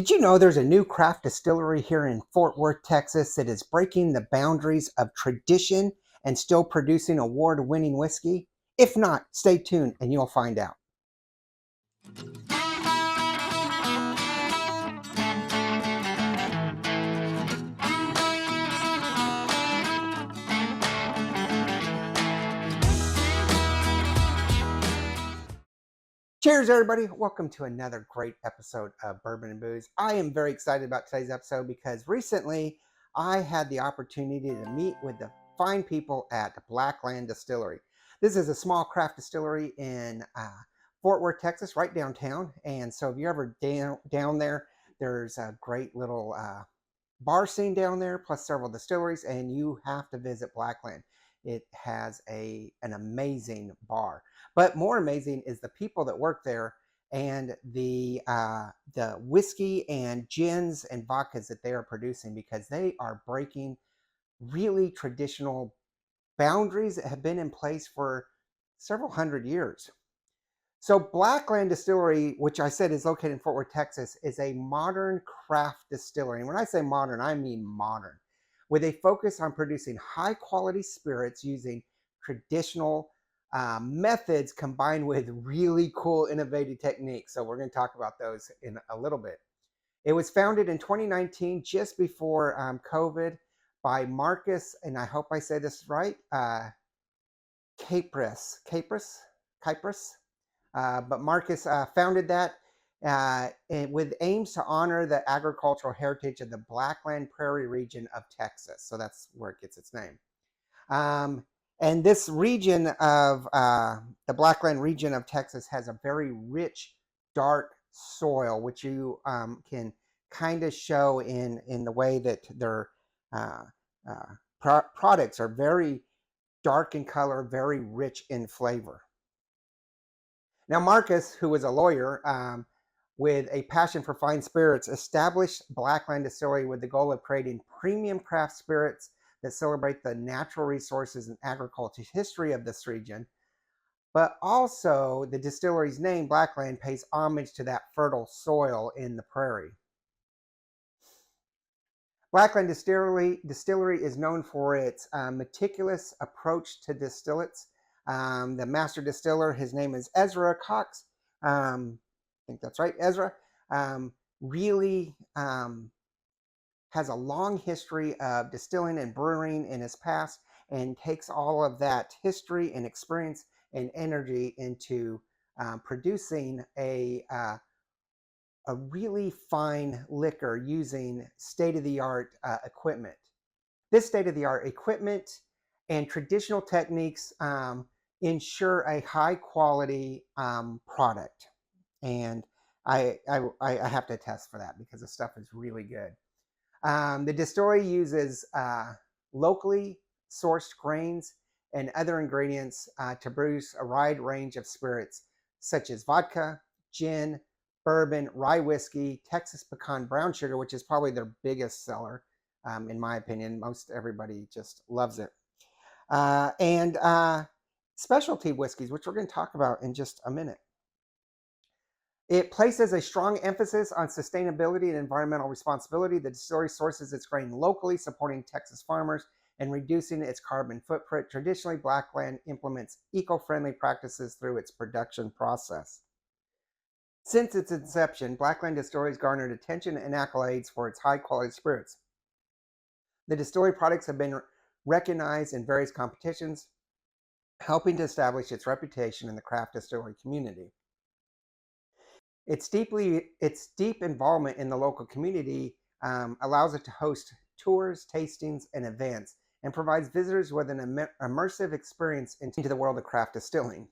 Did you know there's a new craft distillery here in Fort Worth, Texas that is breaking the boundaries of tradition and still producing award-winning whiskey? If not, stay tuned and you'll find out. Cheers, everybody. Welcome to another great episode of Bourbon and Booze. I am very excited about today's episode because recently I had the opportunity to meet with the fine people at Blackland Distillery. This is a small craft distillery in Fort Worth, Texas, right downtown. And so if you're ever down there, there's a great little bar scene down there, plus several distilleries, and you have to visit Blackland. It has an amazing bar. But more amazing is the people that work there and the whiskey and gins and vodkas that they are producing, because they are breaking really traditional boundaries that have been in place for several hundred years. So Blackland Distillery, which I said is located in Fort Worth, Texas, is a modern craft distillery. And when I say modern, I mean modern, with a focus on producing high quality spirits using traditional methods combined with really cool innovative techniques. So we're going to talk about those in a little bit. It was founded in 2019, just before COVID, by Marcus, and I hope I say this right, Capris. But Marcus founded that with aims to honor the agricultural heritage of the Blackland Prairie region of Texas. So that's where it gets its name. And this region of the Blackland region of Texas has a very rich, dark soil, which you can kind of show in the way that their products are very dark in color, very rich in flavor. Now, Marcus, who was a lawyer with a passion for fine spirits, established Blackland Distillery with the goal of creating premium craft spirits that celebrate the natural resources and agricultural history of this region. But also, the distillery's name, Blackland, pays homage to that fertile soil in the prairie. Blackland Distillery is known for its meticulous approach to distillates. The master distiller, his name is Ezra Cox. I think that's right, Ezra. Really has a long history of distilling and brewing in his past, and takes all of that history and experience and energy into producing a really fine liquor using state-of-the-art equipment. This state-of-the-art equipment and traditional techniques ensure a high-quality product. And I have to attest for that, because the stuff is really good. The distillery uses locally sourced grains and other ingredients to produce a wide range of spirits, such as vodka, gin, bourbon, rye whiskey, Texas pecan brown sugar, which is probably their biggest seller, in my opinion. Most everybody just loves it. And specialty whiskeys, which we're going to talk about in just a minute. It places a strong emphasis on sustainability and environmental responsibility. The distillery sources its grain locally, supporting Texas farmers and reducing its carbon footprint. Traditionally, Blackland implements eco-friendly practices through its production process. Since its inception, Blackland Distillery has garnered attention and accolades for its high-quality spirits. The distillery products have been recognized in various competitions, helping to establish its reputation in the craft distillery community. Its deep involvement in the local community allows it to host tours, tastings, and events, and provides visitors with an immersive experience into the world of craft distilling.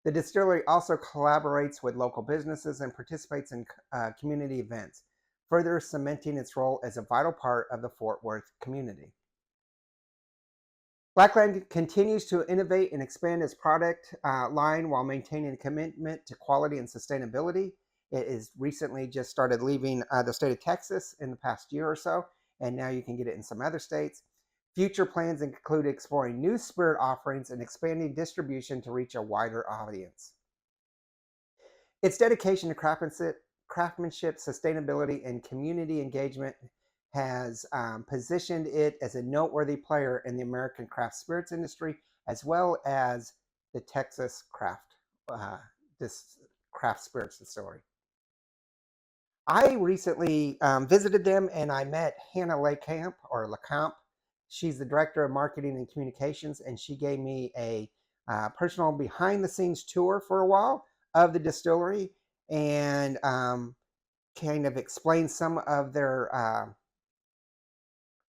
The distillery also collaborates with local businesses and participates in community events, further cementing its role as a vital part of the Fort Worth community. Blackland continues to innovate and expand its product line while maintaining a commitment to quality and sustainability. It is recently just started leaving the state of Texas in the past year or so, and now you can get it in some other states. Future plans include exploring new spirit offerings and expanding distribution to reach a wider audience. Its dedication to craftsmanship, sustainability, and community engagement has positioned it as a noteworthy player in the American craft spirits industry, as well as the Texas uh, this craft spirits distillery. I recently visited them and I met Hannah LeCamp. She's the director of marketing and communications, and she gave me a personal behind the scenes tour for a while of the distillery and kind of explained some of their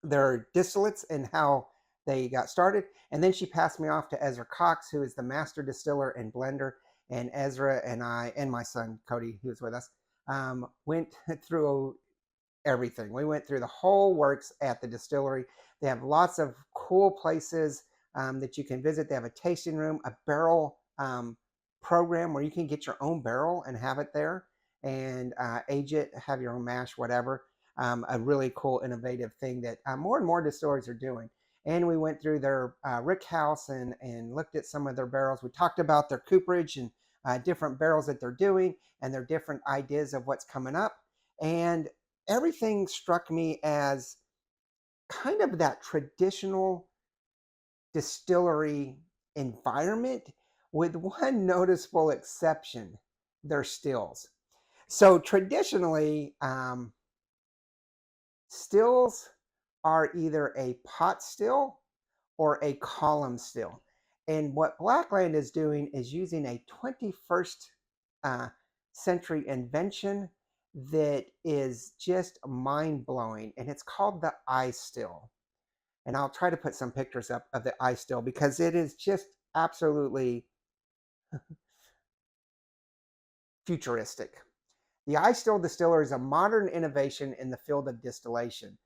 distillates and how they got started. And then she passed me off to Ezra Cox, who is the master distiller and blender. And Ezra and I, and my son Cody, who was with us, went through everything. We went through the whole works at the distillery. They have lots of cool places that you can visit. They have a tasting room, a barrel program where you can get your own barrel and have it there and age it, have your own mash, whatever. A really cool, innovative thing that more and more distilleries are doing. And we went through their rick house and looked at some of their barrels. We talked about their cooperage and different barrels that they're doing and their different ideas of what's coming up. And everything struck me as kind of that traditional distillery environment, with one noticeable exception: their stills. So traditionally, stills are either a pot still or a column still. And what Blackland is doing is using a 21st century invention that is just mind-blowing, and it's called the ice still. And I'll try to put some pictures up of the ice still because it is just absolutely futuristic. The ice still distiller is a modern innovation in the field of distillation.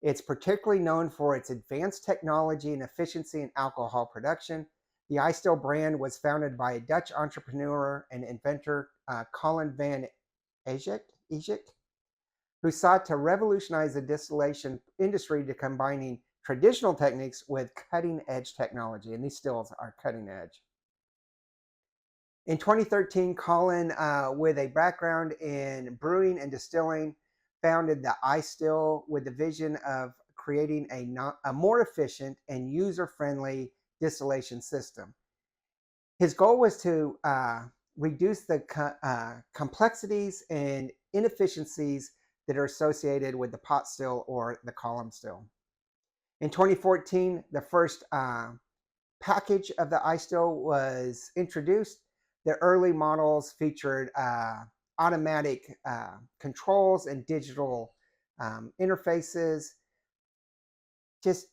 It's particularly known for its advanced technology and efficiency in alcohol production. The iStill brand was founded by a Dutch entrepreneur and inventor, Colin van Eject, who sought to revolutionize the distillation industry to combining traditional techniques with cutting-edge technology. And these stills are cutting edge. In 2013, Colin, with a background in brewing and distilling, founded the iStill with the vision of creating a more efficient and user-friendly distillation system. His goal was to reduce the complexities and inefficiencies that are associated with the pot still or the column still. In 2014, the first package of the iStill was introduced. The early models featured automatic controls and digital interfaces. Just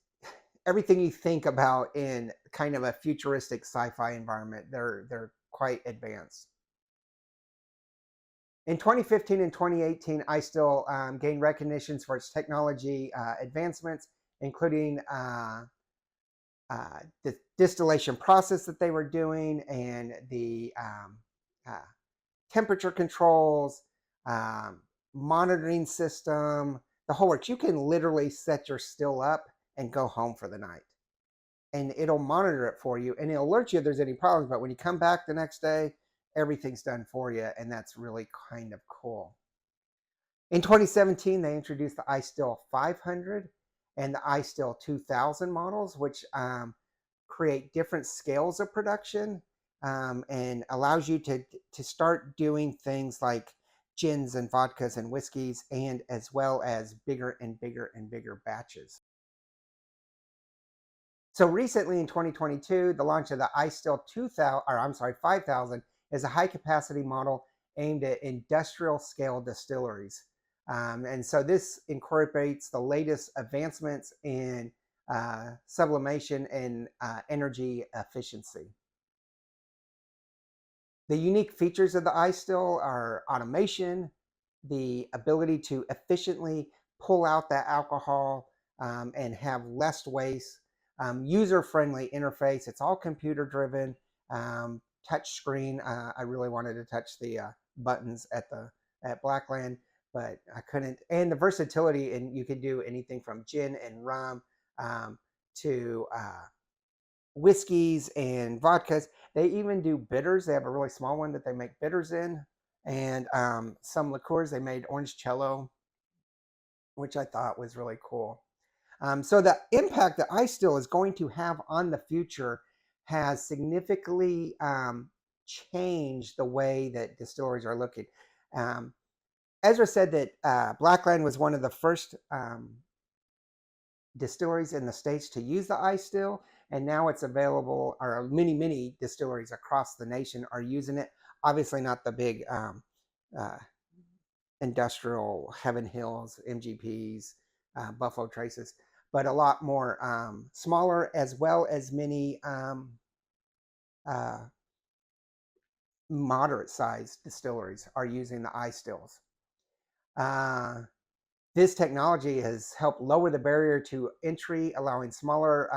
everything you think about in kind of a futuristic sci-fi environment. They're quite advanced. In 2015 and 2018, iStill gained recognitions for its technology advancements, including the distillation process that they were doing and the temperature controls, monitoring system, the whole works. You can literally set your still up and go home for the night, and it'll monitor it for you and it'll alert you if there's any problems. But when you come back the next day, everything's done for you, and that's really kind of cool. In 2017, they introduced the iStill 500 and the iStill 2000 models, which create different scales of production and allows you to start doing things like gins and vodkas and whiskeys, and as well as bigger and bigger and bigger batches. So recently in 2022, the launch of the iStill 5000 is a high capacity model aimed at industrial scale distilleries. And so this incorporates the latest advancements in sublimation and energy efficiency. The unique features of the iStill are automation, the ability to efficiently pull out that alcohol and have less waste, user-friendly interface. It's all computer-driven, touch screen. I really wanted to touch the buttons at Blackland, but I couldn't. And the versatility, and you can do anything from gin and rum to whiskeys and vodkas. They even do bitters. They have a really small one that they make bitters in. and some liqueurs. They made orange cello, which I thought was really cool. So the impact that ice still is going to have on the future has significantly changed the way that distilleries are looking. Um, Ezra said that Blackland was one of the first distilleries in the States to use the ice still, and now it's available, or many distilleries across the nation are using it. Obviously, not the big uh, industrial Heaven Hills, MGPs, Buffalo Traces, but a lot more smaller, as well as many uh, moderate sized distilleries are using the ice stills. Uh, This technology has helped lower the barrier to entry, allowing smaller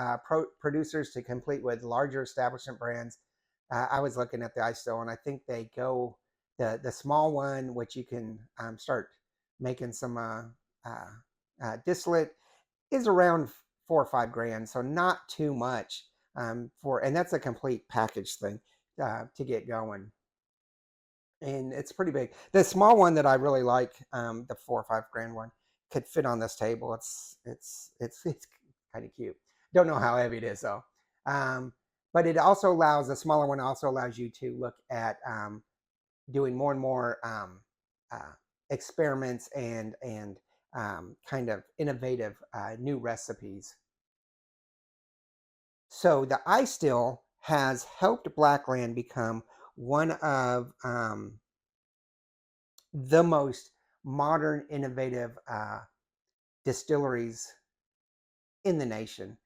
producers to compete with larger establishment brands. I was looking at the ice still, and I think they go the small one, which you can start making some distillate, is around 4 or 5 grand, so not too much and that's a complete package thing to get going, and it's pretty big. The small one that I really like, the 4 or 5 grand one, could fit on this table. It's kind of cute. Don't know how heavy it is though. Um, but it also allows, the smaller one also allows you to look at doing more and more uh, experiments and kind of innovative new recipes. So the ice still has helped Blackland become one of the most modern, innovative distilleries in the nation.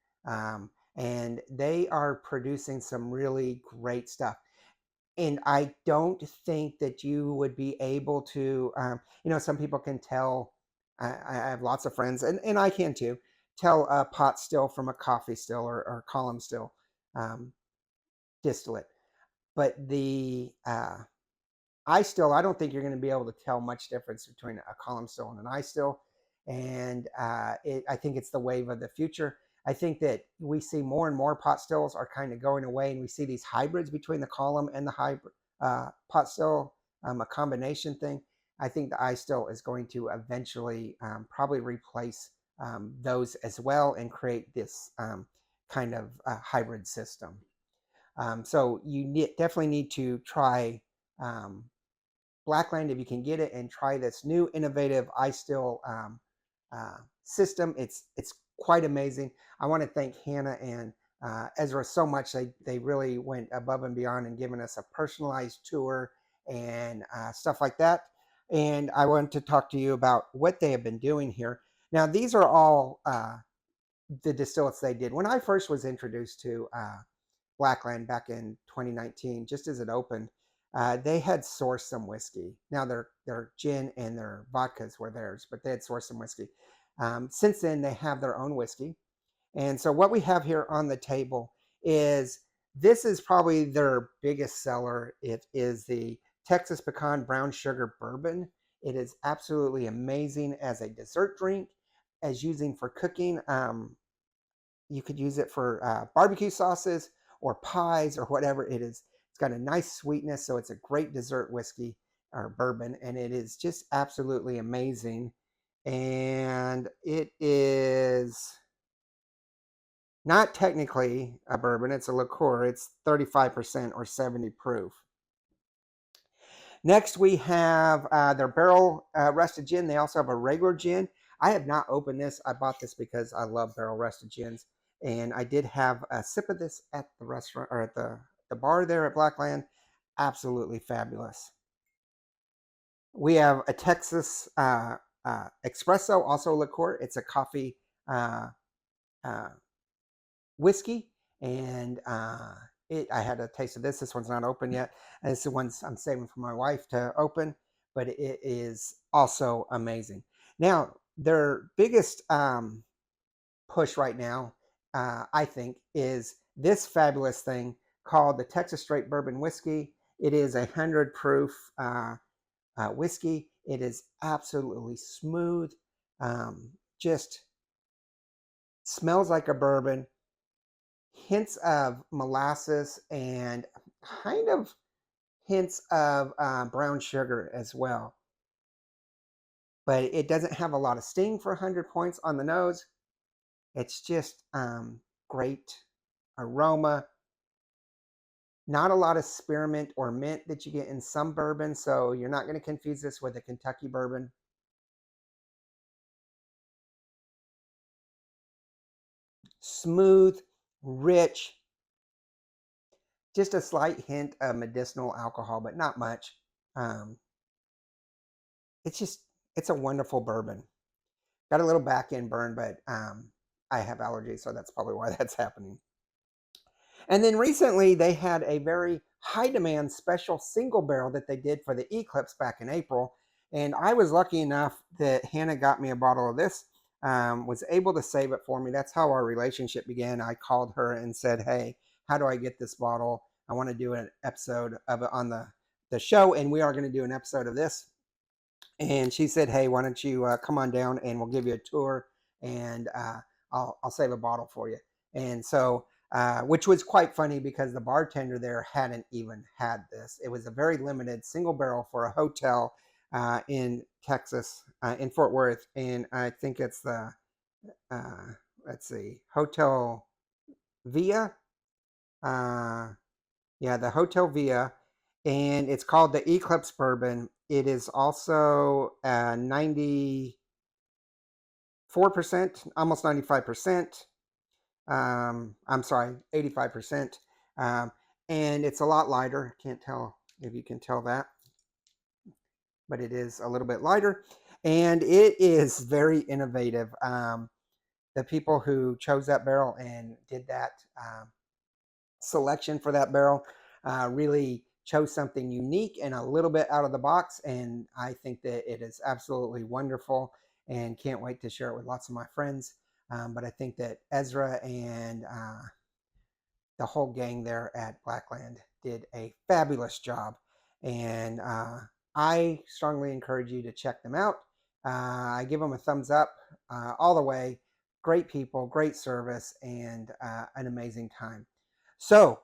And they are producing some really great stuff. And I don't think that you would be able to, some people can tell. I have lots of friends, and I can too, tell a pot still from a coffee still or column still um, distillate. But the I don't think you're going to be able to tell much difference between a column still and an I still. And I think it's the wave of the future. I think that we see more and more pot stills are kind of going away, and we see these hybrids between the column and the hybrid pot still, a combination thing. I think the I still is going to eventually probably replace those as well and create this kind of hybrid system. So definitely need to try Blackland if you can get it, and try this new innovative ice still system. It's quite amazing. I want to thank Hannah and Ezra so much. They really went above and beyond and given us a personalized tour and stuff like that. And I want to talk to you about what they have been doing here. Now, these are all the distillates they did. When I first was introduced to Blackland back in 2019, just as it opened, they had sourced some whiskey. Now their gin and their vodkas were theirs, but they had sourced some whiskey. Since then, they have their own whiskey. And so what we have here on the table is, this is probably their biggest seller. It is the Texas Pecan Brown Sugar Bourbon. It is absolutely amazing as a dessert drink, as using for cooking. You could use it for barbecue sauces or pies or whatever it is. It's got a nice sweetness, so it's a great dessert whiskey or bourbon, and it is just absolutely amazing. And it is not technically a bourbon, it's a liqueur. It's 35% or 70 proof. Next, we have their barrel rested gin. They also have a regular gin. I have not opened this. I bought this because I love barrel rested gins. And I did have a sip of this at the restaurant, or at the bar there at Blackland. Absolutely fabulous. We have a Texas espresso, also liqueur. It's a coffee uh, uh, whiskey, and I had a taste of this. This one's not open yet. And this is the one I'm saving for my wife to open, but it is also amazing. Now, their biggest push right now, I think, is this fabulous thing called the Texas Straight Bourbon Whiskey. It is 100 proof whiskey. It is absolutely smooth, just smells like a bourbon, hints of molasses, and kind of hints of brown sugar as well. But it doesn't have a lot of sting for 100 points on the nose. It's just great aroma. Not a lot of spearmint or mint that you get in some bourbon, so you're not going to confuse this with a Kentucky bourbon. Smooth, rich, just a slight hint of medicinal alcohol, but not much. Um, it's just, it's a wonderful bourbon. Got a little back end burn, but I have allergies, so that's probably why that's happening. And then recently they had a very high demand special single barrel that they did for the Eclipse back in April. And I was lucky enough that Hannah got me a bottle of this, was able to save it for me. That's how our relationship began. I called her and said, hey, how do I get this bottle? I want to do an episode of it on the show. And we are going to do an episode of this. And she said, hey, why don't you come on down and we'll give you a tour, and I'll save a bottle for you. And so, which was quite funny because the bartender there hadn't even had this. It was a very limited single barrel for a hotel in Texas, in Fort Worth. And I think it's the, let's see, Hotel Via. Yeah, the Hotel Via. And it's called the Eclipse Bourbon. It is also 94%, almost 95%. I'm sorry, 85%. And it's a lot lighter. Can't tell if you can tell that, but it is a little bit lighter. And it is very innovative. The people who chose that barrel and did that selection for that barrel really chose something unique and a little bit out of the box. And I think that it is absolutely wonderful and can't wait to share it with lots of my friends. But I think that Ezra and the whole gang there at Blackland did a fabulous job. And I strongly encourage you to check them out. I give them a thumbs up all the way. Great people, great service, and an amazing time. So,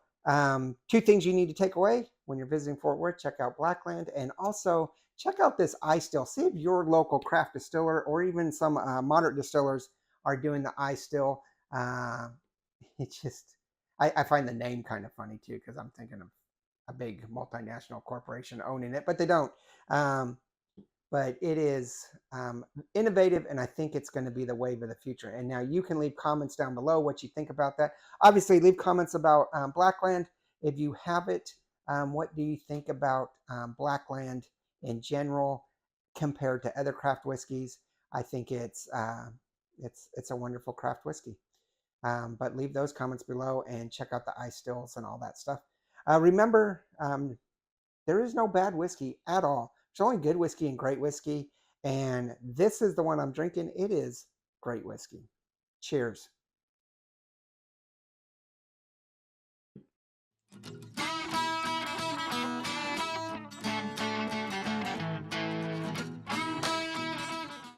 two things you need to take away when you're visiting Fort Worth: check out Blackland, and also check out this iStill. See if your local craft distiller or even some moderate distillers are doing the iStill. It's just, I find the name kind of funny too, because I'm thinking of a big multinational corporation owning it, but they don't. But it is innovative, and I think it's going to be the wave of the future. And now you can leave comments down below what you think about that. Obviously, leave comments about Blackland. If you have it, what do you think about Blackland in general compared to other craft whiskeys? I think it's a wonderful craft whiskey. But leave those comments below and check out the ice stills and all that stuff. Remember, there is no bad whiskey at all. There's only good whiskey and great whiskey. And this is the one I'm drinking. It is great whiskey. Cheers.